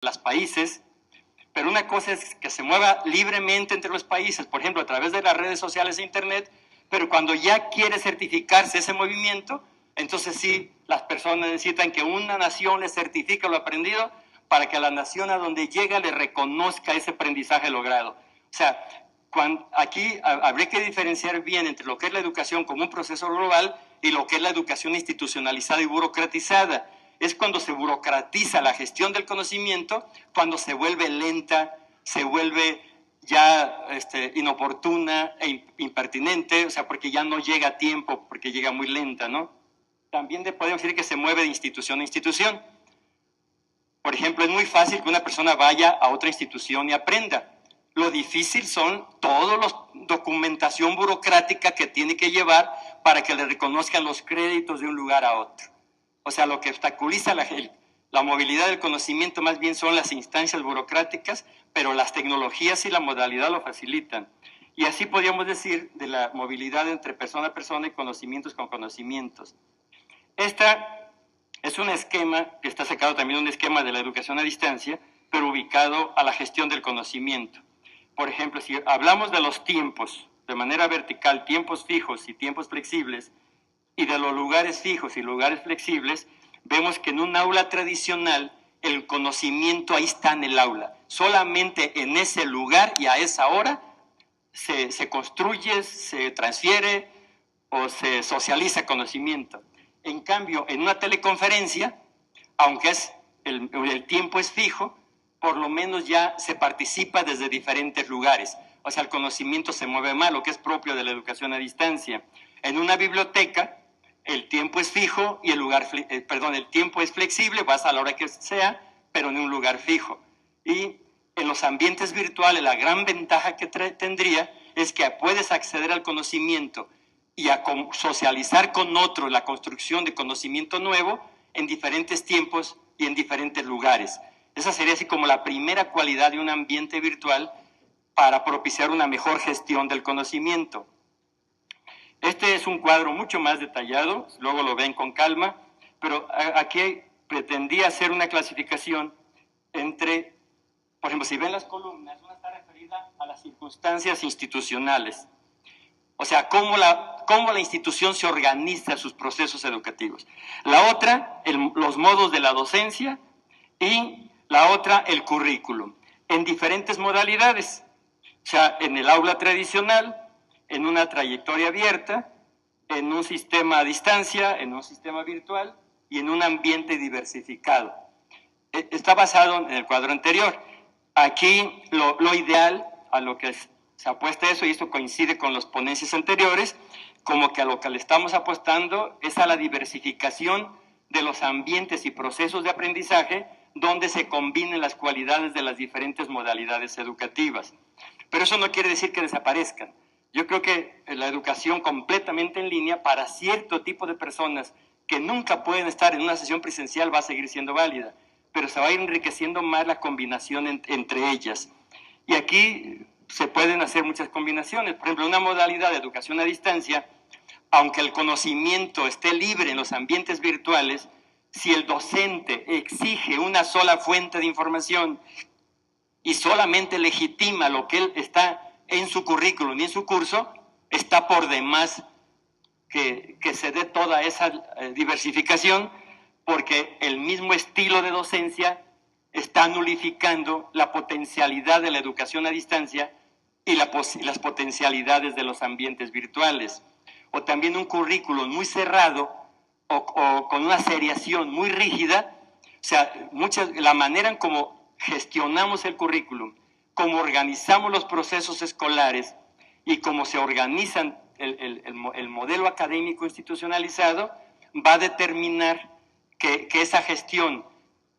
los países, pero una cosa es que se mueva libremente entre los países, por ejemplo, a través de las redes sociales e Internet, pero cuando ya quiere certificarse ese movimiento, entonces sí, las personas necesitan que una nación les certifique lo aprendido para que la nación a donde llega le reconozca ese aprendizaje logrado. O sea, aquí habría que diferenciar bien entre lo que es la educación como un proceso global y lo que es la educación institucionalizada y burocratizada. Es cuando se burocratiza la gestión del conocimiento, cuando se vuelve lenta, se vuelve ya inoportuna e impertinente, o sea, porque ya no llega a tiempo, porque llega muy lenta, ¿no? También podemos decir que se mueve de institución a institución. Por ejemplo, es muy fácil que una persona vaya a otra institución y aprenda. Lo difícil son toda la documentación burocrática que tiene que llevar para que le reconozcan los créditos de un lugar a otro. O sea, lo que obstaculiza la movilidad del conocimiento más bien son las instancias burocráticas, pero las tecnologías y la modalidad lo facilitan. Y así podríamos decir de la movilidad entre persona a persona y conocimientos con conocimientos. Esta es un esquema que está sacado también un esquema de la educación a distancia, pero ubicado a la gestión del conocimiento. Por ejemplo, si hablamos de los tiempos, de manera vertical, tiempos fijos y tiempos flexibles, y de los lugares fijos y lugares flexibles, vemos que en un aula tradicional el conocimiento ahí está en el aula. Solamente en ese lugar y a esa hora se construye, se transfiere o se socializa conocimiento. En cambio, en una teleconferencia, aunque el tiempo es fijo, por lo menos ya se participa desde diferentes lugares. O sea, el conocimiento se mueve más, lo que es propio de la educación a distancia. En una biblioteca, el tiempo es fijo y el tiempo es flexible, vas a la hora que sea, pero en un lugar fijo. Y en los ambientes virtuales, la gran ventaja que tendría es que puedes acceder al conocimiento y a socializar con otros la construcción de conocimiento nuevo en diferentes tiempos y en diferentes lugares. Esa sería así como la primera cualidad de un ambiente virtual para propiciar una mejor gestión del conocimiento. Este es un cuadro mucho más detallado, luego lo ven con calma, pero aquí pretendía hacer una clasificación entre, por ejemplo, si ven las columnas, una está referida a las circunstancias institucionales. O sea, cómo la institución se organiza sus procesos educativos. La otra, los modos de la docencia, y la otra, el currículum, en diferentes modalidades. O sea, en el aula tradicional, en una trayectoria abierta, en un sistema a distancia, en un sistema virtual y en un ambiente diversificado. Está basado en el cuadro anterior. Aquí lo ideal a lo que se apuesta eso, y esto coincide con las ponencias anteriores, como que a lo que le estamos apostando es a la diversificación de los ambientes y procesos de aprendizaje donde se combinen las cualidades de las diferentes modalidades educativas. Pero eso no quiere decir que desaparezcan. Yo creo que la educación completamente en línea para cierto tipo de personas que nunca pueden estar en una sesión presencial va a seguir siendo válida, pero se va a ir enriqueciendo más la combinación entre ellas. Y aquí se pueden hacer muchas combinaciones. Por ejemplo, una modalidad de educación a distancia, aunque el conocimiento esté libre en los ambientes virtuales, si el docente exige una sola fuente de información y solamente legitima lo que él está en su currículum y en su curso, está por demás que se dé toda esa diversificación, porque el mismo estilo de docencia está nulificando la potencialidad de la educación a distancia y las potencialidades de los ambientes virtuales. O también un currículum muy cerrado o con una seriación muy rígida, o sea, la manera en cómo gestionamos el currículum, cómo organizamos los procesos escolares y cómo se organizan el modelo académico institucionalizado va a determinar que esa gestión,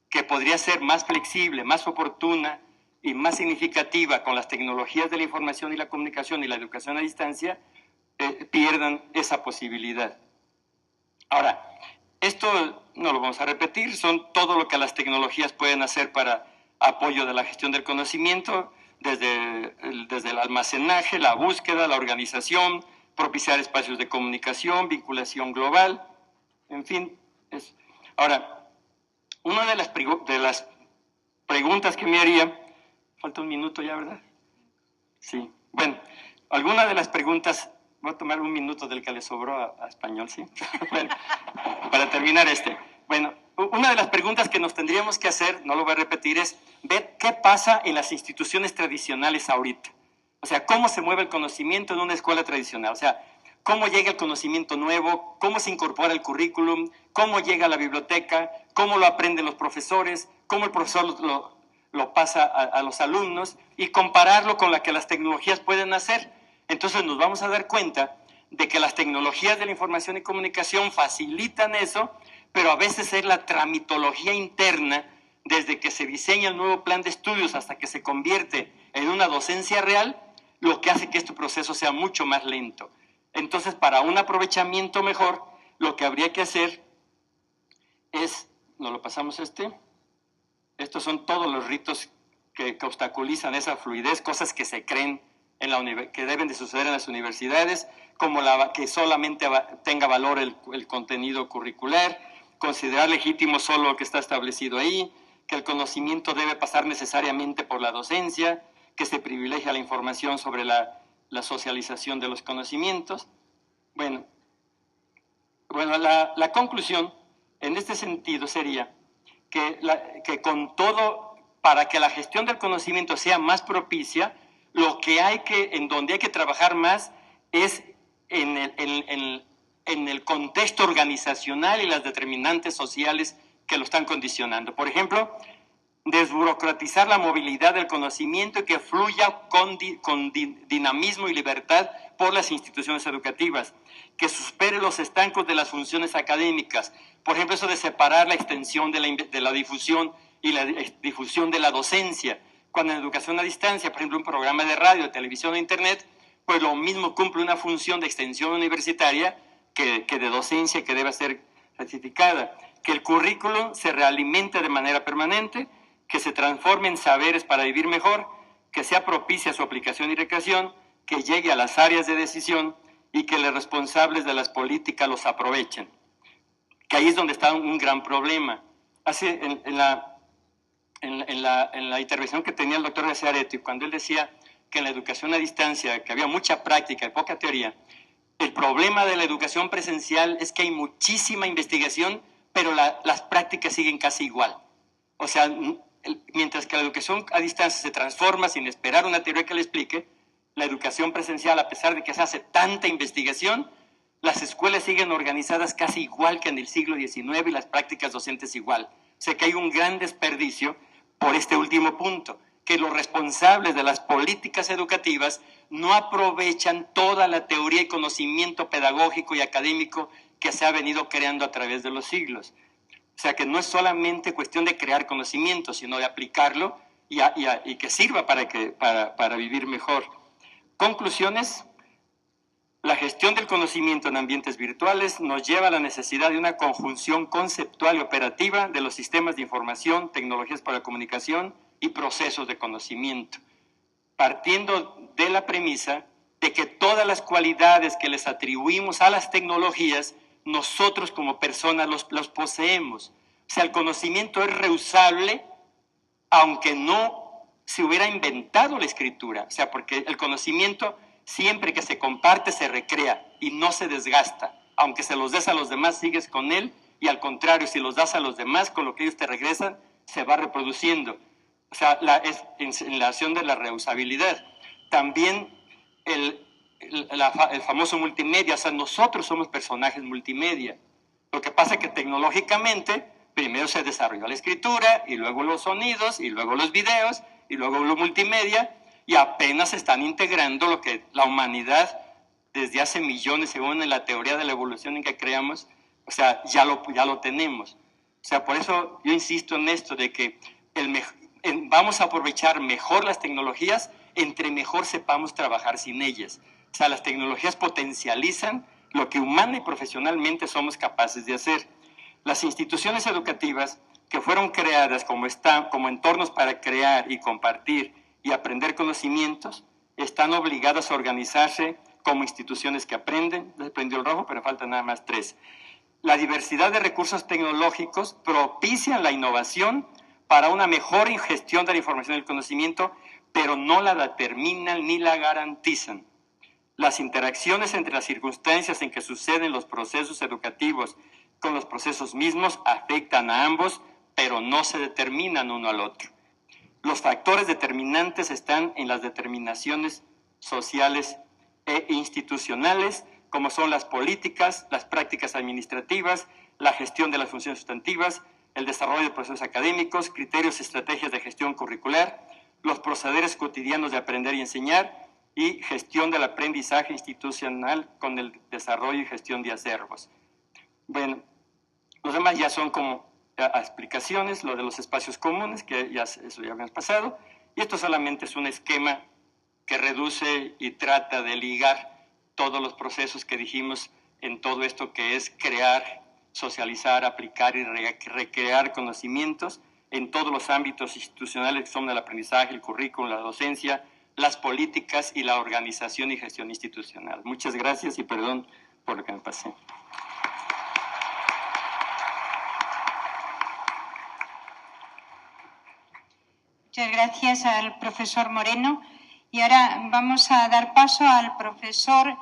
que podría ser más flexible, más oportuna y más significativa con las tecnologías de la información y la comunicación y la educación a distancia, pierdan esa posibilidad. Ahora, esto no lo vamos a repetir, son todo lo que las tecnologías pueden hacer para apoyo de la gestión del conocimiento, desde el almacenaje, la búsqueda, la organización, propiciar espacios de comunicación, vinculación global, en fin. Ahora, una de las preguntas que me haría. Falta un minuto ya, ¿verdad? Sí. Bueno, alguna de las preguntas, voy a tomar un minuto del que le sobró a español, ¿sí? Bueno, para terminar Bueno, una de las preguntas que nos tendríamos que hacer, no lo voy a repetir, es ver qué pasa en las instituciones tradicionales ahorita. O sea, cómo se mueve el conocimiento en una escuela tradicional. O sea, cómo llega el conocimiento nuevo, cómo se incorpora el currículum, cómo llega a la biblioteca, cómo lo aprenden los profesores, cómo el profesor lo pasa a los alumnos y compararlo con la que las tecnologías pueden hacer. Entonces nos vamos a dar cuenta de que las tecnologías de la información y comunicación facilitan eso, pero a veces es la tramitología interna, desde que se diseña el nuevo plan de estudios hasta que se convierte en una docencia real, lo que hace que este proceso sea mucho más lento. Entonces, para un aprovechamiento mejor, lo que habría que hacer es, ¿nos lo pasamos estos son todos los ritos que obstaculizan esa fluidez, cosas que se creen que deben de suceder en las universidades, como que solamente tenga valor el contenido curricular, considerar legítimo solo lo que está establecido ahí, que el conocimiento debe pasar necesariamente por la docencia, que se privilegia la información sobre la socialización de los conocimientos. Bueno, la conclusión en este sentido sería que con todo, para que la gestión del conocimiento sea más propicia, en donde hay que trabajar más es en el contexto organizacional y las determinantes sociales que lo están condicionando. Por ejemplo, desburocratizar la movilidad del conocimiento y que fluya con dinamismo y libertad por las instituciones educativas, que supere los estancos de las funciones académicas. Por ejemplo, eso de separar la extensión de la difusión y la difusión de la docencia. Cuando en educación a distancia, por ejemplo, un programa de radio, de televisión o internet, pues lo mismo cumple una función de extensión universitaria que de docencia, que debe ser certificada. Que el currículum se realimente de manera permanente, que se transforme en saberes para vivir mejor, que sea propicia su aplicación y recreación, que llegue a las áreas de decisión y que los responsables de las políticas los aprovechen. Que ahí es donde está un gran problema. En la intervención que tenía el doctor García Areto, cuando él decía que en la educación a distancia, que había mucha práctica y poca teoría, el problema de la educación presencial es que hay muchísima investigación, pero las prácticas siguen casi igual. O sea, mientras que la educación a distancia se transforma sin esperar una teoría que le explique, la educación presencial, a pesar de que se hace tanta investigación, las escuelas siguen organizadas casi igual que en el siglo XIX y las prácticas docentes igual. O sea que hay un gran desperdicio por este último punto, que los responsables de las políticas educativas no aprovechan toda la teoría y conocimiento pedagógico y académico que se ha venido creando a través de los siglos. O sea que no es solamente cuestión de crear conocimiento, sino de aplicarlo y que sirva para vivir mejor. Conclusiones. La gestión del conocimiento en ambientes virtuales nos lleva a la necesidad de una conjunción conceptual y operativa de los sistemas de información, tecnologías para la comunicación y procesos de conocimiento, partiendo de la premisa de que todas las cualidades que les atribuimos a las tecnologías, nosotros como personas los poseemos. O sea, el conocimiento es reusable, aunque no se hubiera inventado la escritura. O sea, porque el conocimiento, siempre que se comparte, se recrea y no se desgasta. Aunque se los des a los demás, sigues con él, y al contrario, si los das a los demás, con lo que ellos te regresan, se va reproduciendo. O sea, es en la acción de la reusabilidad. También el famoso multimedia, o sea, nosotros somos personajes multimedia. Lo que pasa es que tecnológicamente primero se desarrolló la escritura, y luego los sonidos, y luego los videos, y luego lo multimedia, y apenas se están integrando lo que la humanidad desde hace millones, según en la teoría de la evolución en que creamos, o sea, ya lo tenemos. O sea, por eso yo insisto en esto de que vamos a aprovechar mejor las tecnologías entre mejor sepamos trabajar sin ellas. O sea, las tecnologías potencializan lo que humana y profesionalmente somos capaces de hacer. Las instituciones educativas que fueron creadas como entornos para crear y compartir y aprender conocimientos, están obligadas a organizarse como instituciones que aprenden. Les prendió el rojo, pero faltan nada más 3. La diversidad de recursos tecnológicos propician la innovación para una mejor gestión de la información y el conocimiento, pero no la determinan ni la garantizan. Las interacciones entre las circunstancias en que suceden los procesos educativos con los procesos mismos afectan a ambos, pero no se determinan uno al otro. Los factores determinantes están en las determinaciones sociales e institucionales, como son las políticas, las prácticas administrativas, la gestión de las funciones sustantivas, el desarrollo de procesos académicos, criterios y estrategias de gestión curricular, los procederes cotidianos de aprender y enseñar y gestión del aprendizaje institucional con el desarrollo y gestión de acervos. Bueno, los demás ya son como explicaciones, lo de los espacios comunes, que ya, eso ya habíamos pasado, y esto solamente es un esquema que reduce y trata de ligar todos los procesos que dijimos en todo esto que es crear, socializar, aplicar y recrear conocimientos en todos los ámbitos institucionales que son el aprendizaje, el currículum, la docencia, las políticas y la organización y gestión institucional. Muchas gracias y perdón por lo que me pasé. Muchas gracias al profesor Moreno. Y ahora vamos a dar paso al profesor